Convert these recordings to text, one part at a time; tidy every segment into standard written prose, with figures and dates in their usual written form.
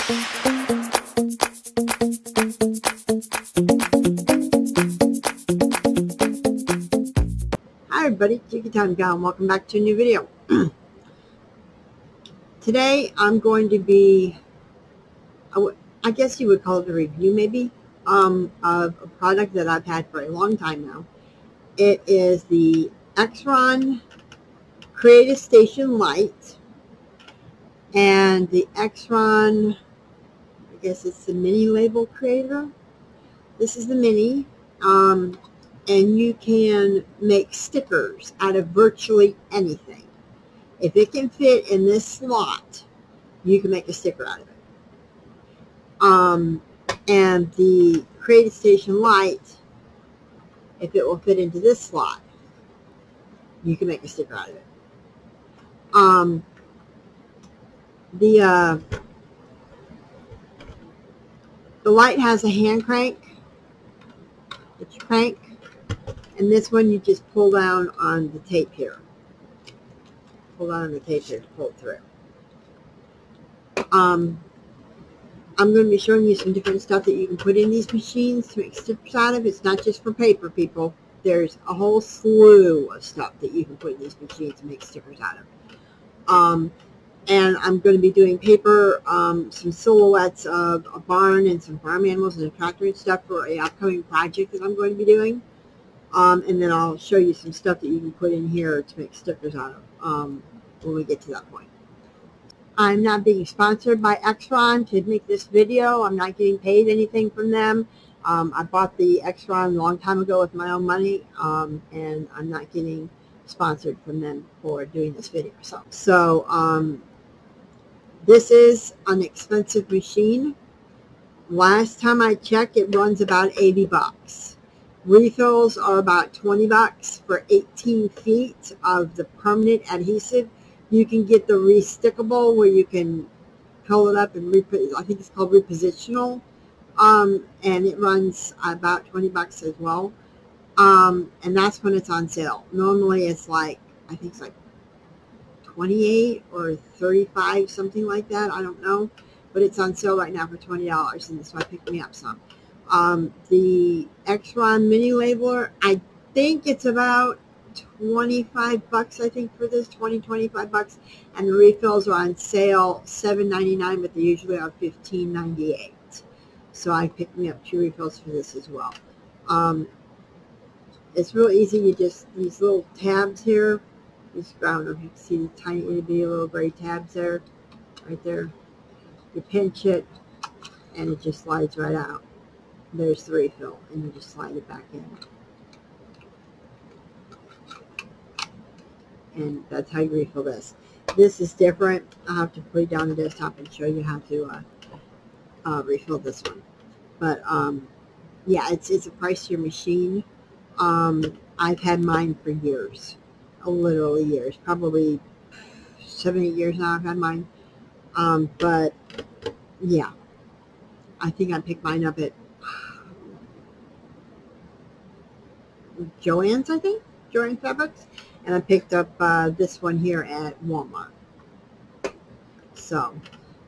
Hi everybody, Jiggy Time Gal, and welcome back to a new video. Today I'm going to be, I guess you would call it a review maybe, of a product that I've had for a long time now. It is the Xyron Creative Station Lite and the Xyron, I guess it's the Mini Label Creator. This is the Mini, and you can make stickers out of virtually anything. If it can fit in this slot, you can make a sticker out of it. And the Creative Station Lite, if it will fit into this slot, you can make a sticker out of it. The Lite has a hand crank that you crank, and this one you just pull down on the tape here. Pull down on the tape here to pull it through. I'm going to be showing you some different stuff that you can put in these machines to make stickers out of. It's not just for paper, people. There's a whole slew of stuff that you can put in these machines to make stickers out of. And I'm going to be doing paper, some silhouettes of a barn and some farm animals and a tractor and stuff for an upcoming project that I'm going to be doing. And then I'll show you some stuff that you can put in here to make stickers out of when we get to that point. I'm not being sponsored by Xyron to make this video. I'm not getting paid anything from them. I bought the Xyron a long time ago with my own money, and I'm not getting sponsored from them for doing this video. So this is an expensive machine. Last time I checked, it runs about 80 bucks. Refills are about 20 bucks for 18 feet of the permanent adhesive. You can get the restickable where you can pull it up and I think it's called repositional, and it runs about 20 bucks as well. And that's when it's on sale. Normally it's like, I think it's like 28 or 35, something like that. I don't know, but it's on sale right now for $20, and that's why I picked me up some. The Xyron Mini Labeler, I think it's about 25 bucks, I think, for this, 25 bucks, and the refills are on sale $7.99, but they usually are $15.98. So I picked me up 2 refills for this as well. It's real easy. You just, these little tabs here, I don't know if you can see the tiny itty bitty little gray tabs there, right there. You pinch it and it just slides right out. There's the refill, and you just slide it back in. And that's how you refill this. This is different. I'll have to put it down on the desktop and show you how to refill this one. But yeah, it's a pricier machine. I've had mine for years, literally years, probably 7-8 years now I've had mine. But yeah, I think I picked mine up at Joann's, I think, Joann's Fabrics, and I picked up this one here at Walmart. So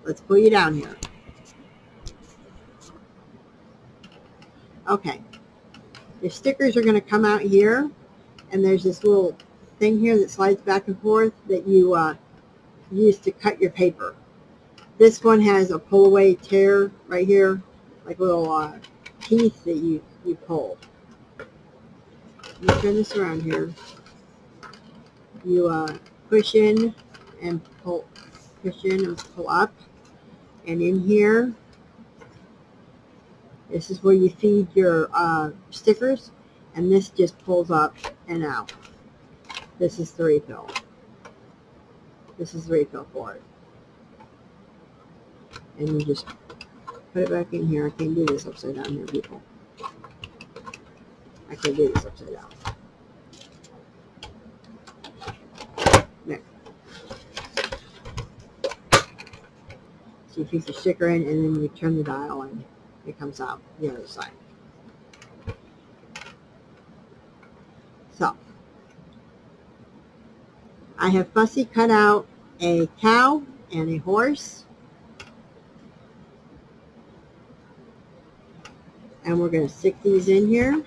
let's pull you down here. Okay, your stickers are going to come out here, and there's this little thing here that slides back and forth that you use to cut your paper. This one has a pull away tear right here, like little teeth that you pull. You turn this around here. You push in and pull, push in and pull up, and in here, this is where you feed your stickers, and this just pulls up and out. This is the refill. This is the refill for it. And you just put it back in here. I can't do this upside down here, people. I can't do this upside down. There. So you feed the sticker in, and then you turn the dial, and it comes out the other side. So I have fussy cut out a cow and a horse And we're going to stick these in here.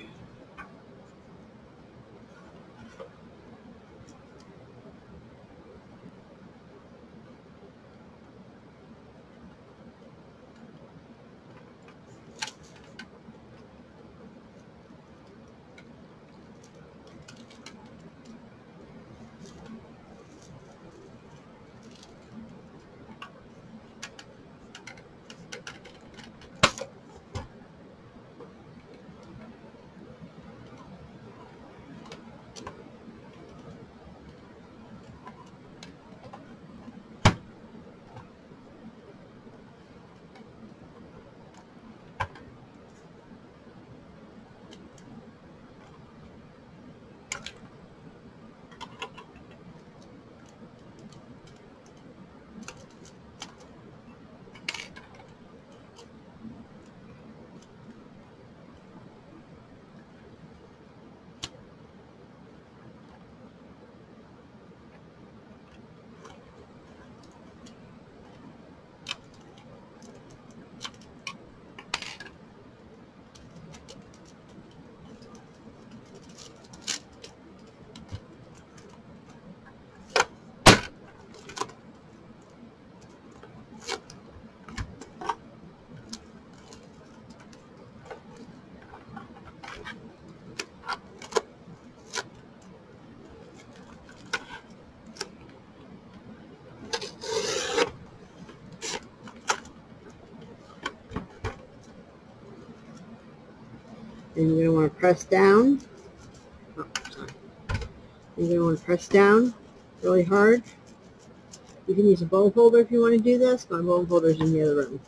And you're going to want to press down. Oh, sorry. You're going to want to press down really hard. You can use a bowl holder if you want to do this. My bowl holder is in the other room.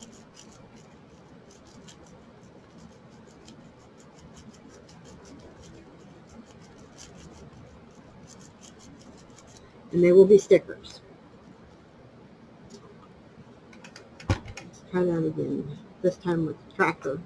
And they will be stickers. Let's try that again. This time with the tracker.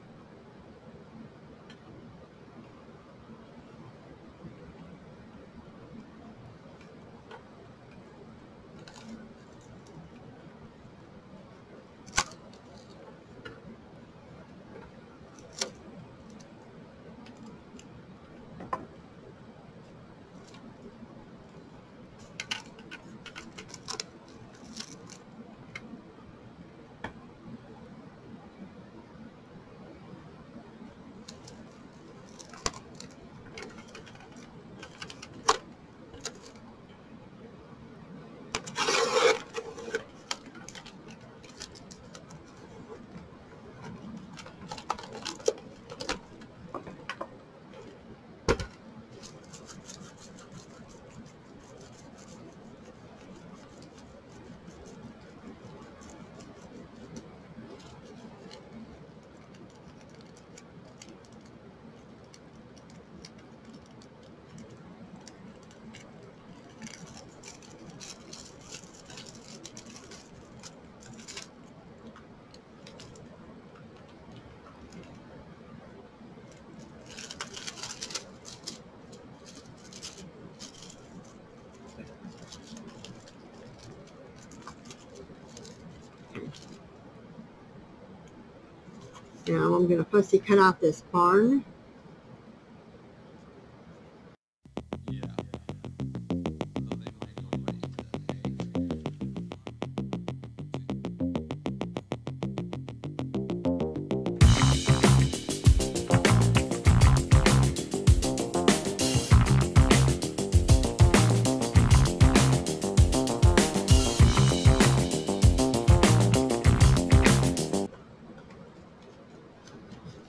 Now I'm going to fussy cut out this barn.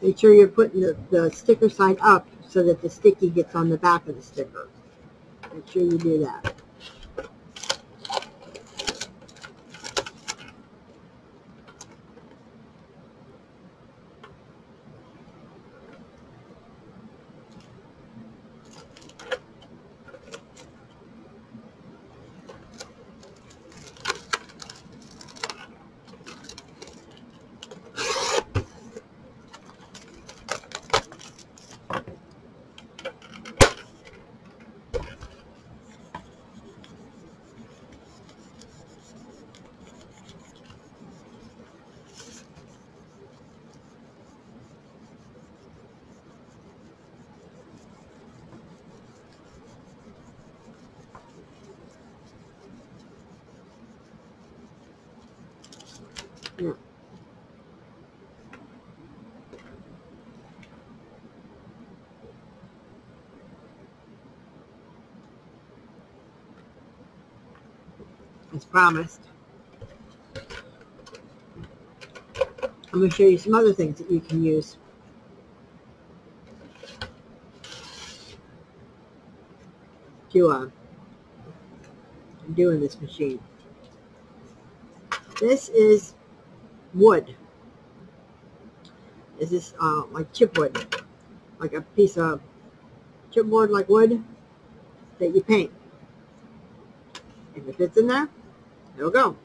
Make sure you're putting the sticker side up so that the sticky gets on the back of the sticker. Make sure you do that. Yeah. As promised. I'm going to show you some other things that you can use to do in this machine. This is wood. This is like chipwood, like a piece of chipboard like wood that you paint. If it fits in there, it'll go.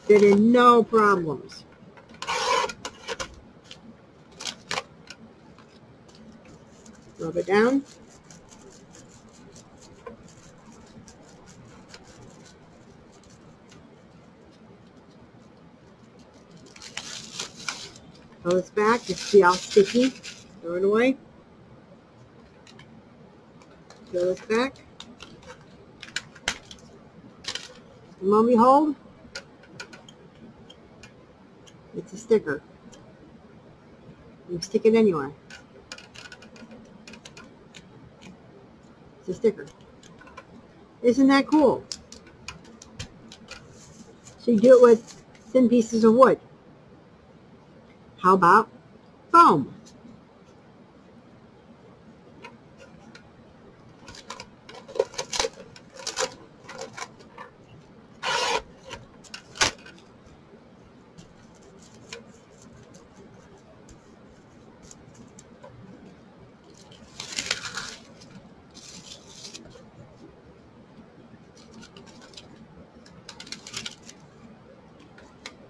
Fit in no problems. Rub it down. Pull this back. You see how sticky. Throw it away. Throw this back. And lo and behold, it's a sticker. You can stick it anywhere. It's a sticker. Isn't that cool? So you do it with thin pieces of wood. How about foam?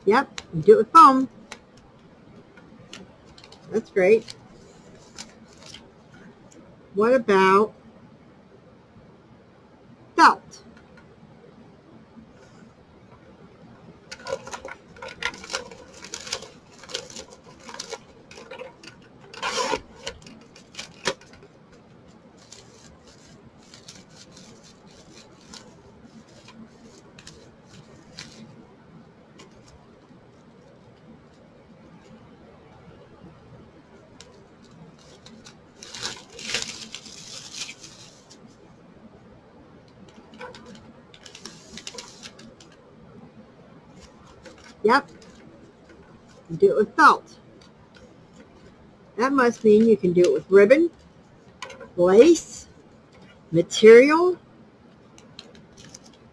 Yep, you do it with foam. That's great. What about felt? Yep, you do it with felt. That must mean you can do it with ribbon, lace, material,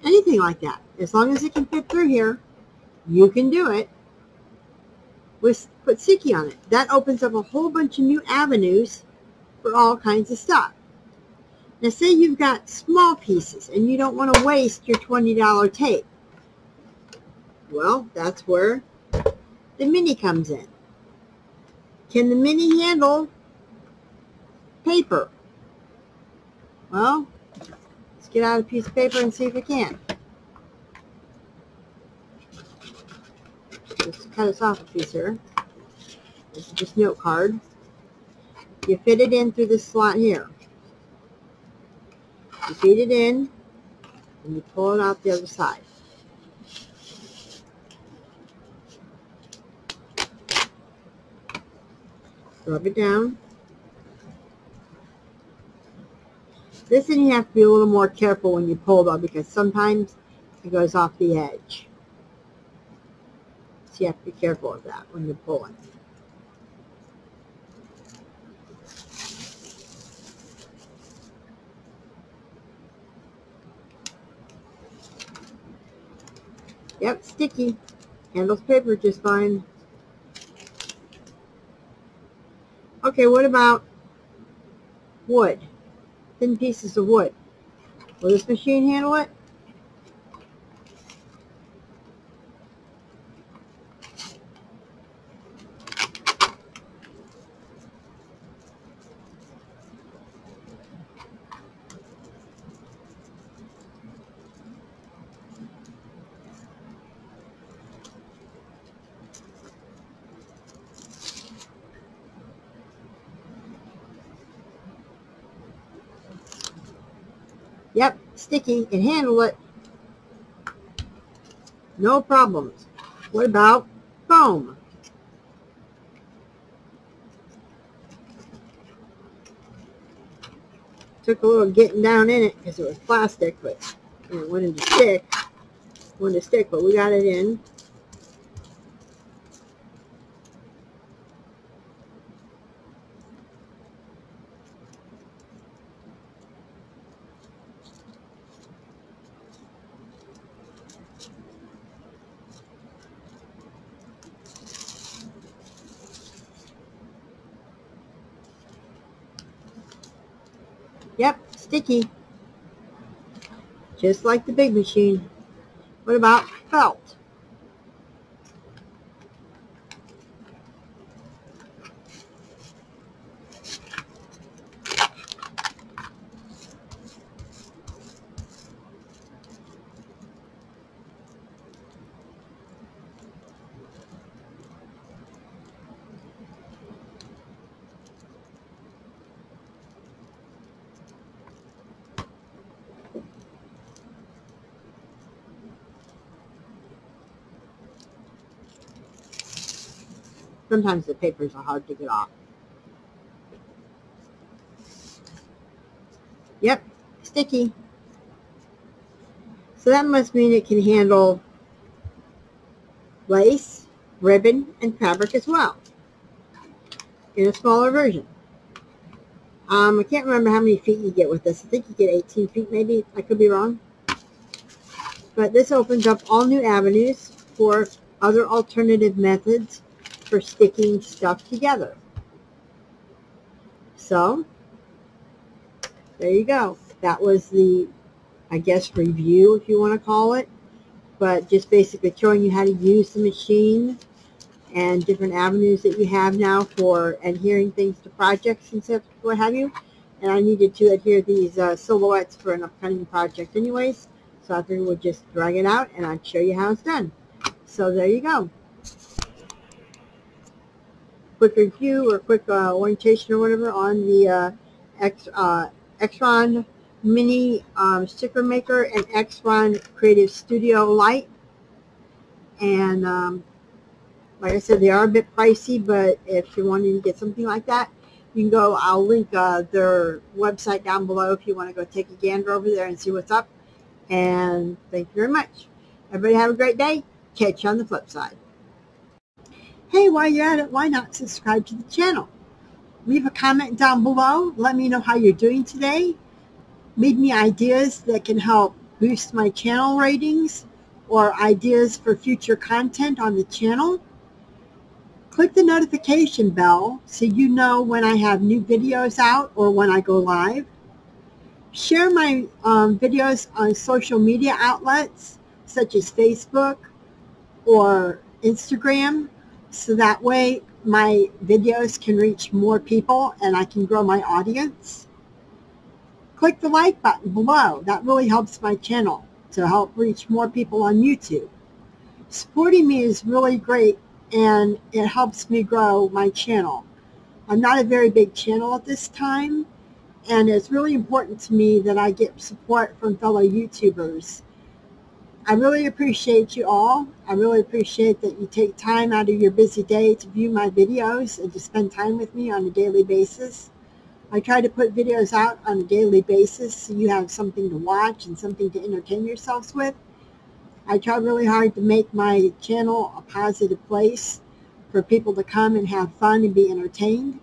anything like that. As long as it can fit through here, you can do it. Put sticky on it. That opens up a whole bunch of new avenues for all kinds of stuff. Now say you've got small pieces and you don't want to waste your $20 tape. Well, that's where the Mini comes in. Can the Mini handle paper? Well, let's get out a piece of paper and see if it can. Just cut us off a piece here. This is just note card. You fit it in through this slot here. You feed it in and you pull it out the other side. Rub it down. This one you have to be a little more careful when you pull though, because sometimes it goes off the edge. So you have to be careful of that when you're pulling. Yep, sticky. Handles paper just fine. Okay, what about wood? Thin pieces of wood. Will this machine handle it? Yep, sticky. Can handle it. No problems. What about foam? Took a little getting down in it because it was plastic, but it wanted to stick. But we got it in. Yep, sticky. Just like the big machine. What about felt? Sometimes the papers are hard to get off. Yep, sticky. So that must mean it can handle lace, ribbon, and fabric as well in a smaller version. I can't remember how many feet you get with this. I think you get 18 feet maybe. I could be wrong. But this opens up all new avenues for other alternative methods for sticking stuff together. So, there you go. That was the, I guess, review, if you want to call it. But just basically showing you how to use the machine and different avenues that you have now for adhering things to projects and stuff, what have you. And I needed to adhere these silhouettes for an upcoming project anyways. So I figured we'll just drag it out and I'd show you how it's done. So there you go. Quick review or quick orientation or whatever on the Xyron Mini Sticker Maker and Xyron Creative Studio Lite. And like I said, they are a bit pricey, but if you're wanting to get something like that, you can go, I'll link their website down below if you want to go take a gander over there and see what's up. And thank you very much. Everybody have a great day. Catch you on the flip side. Hey, while you're at it, why not subscribe to the channel? Leave a comment down below. Let me know how you're doing today. Leave me ideas that can help boost my channel ratings or ideas for future content on the channel. Click the notification bell so you know when I have new videos out or when I go live. Share my videos on social media outlets such as Facebook or Instagram, so that way my videos can reach more people and I can grow my audience. Click the like button below. That really helps my channel to help reach more people on YouTube. Supporting me is really great and it helps me grow my channel. I'm not a very big channel at this time, and it's really important to me that I get support from fellow YouTubers. I really appreciate you all. I really appreciate that you take time out of your busy day to view my videos and to spend time with me on a daily basis. I try to put videos out on a daily basis so you have something to watch and something to entertain yourselves with. I try really hard to make my channel a positive place for people to come and have fun and be entertained.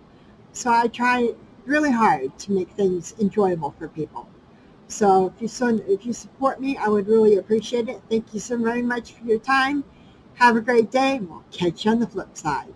So I try really hard to make things enjoyable for people. So if you support me, I would really appreciate it. Thank you so very much for your time. Have a great day, and we'll catch you on the flip side.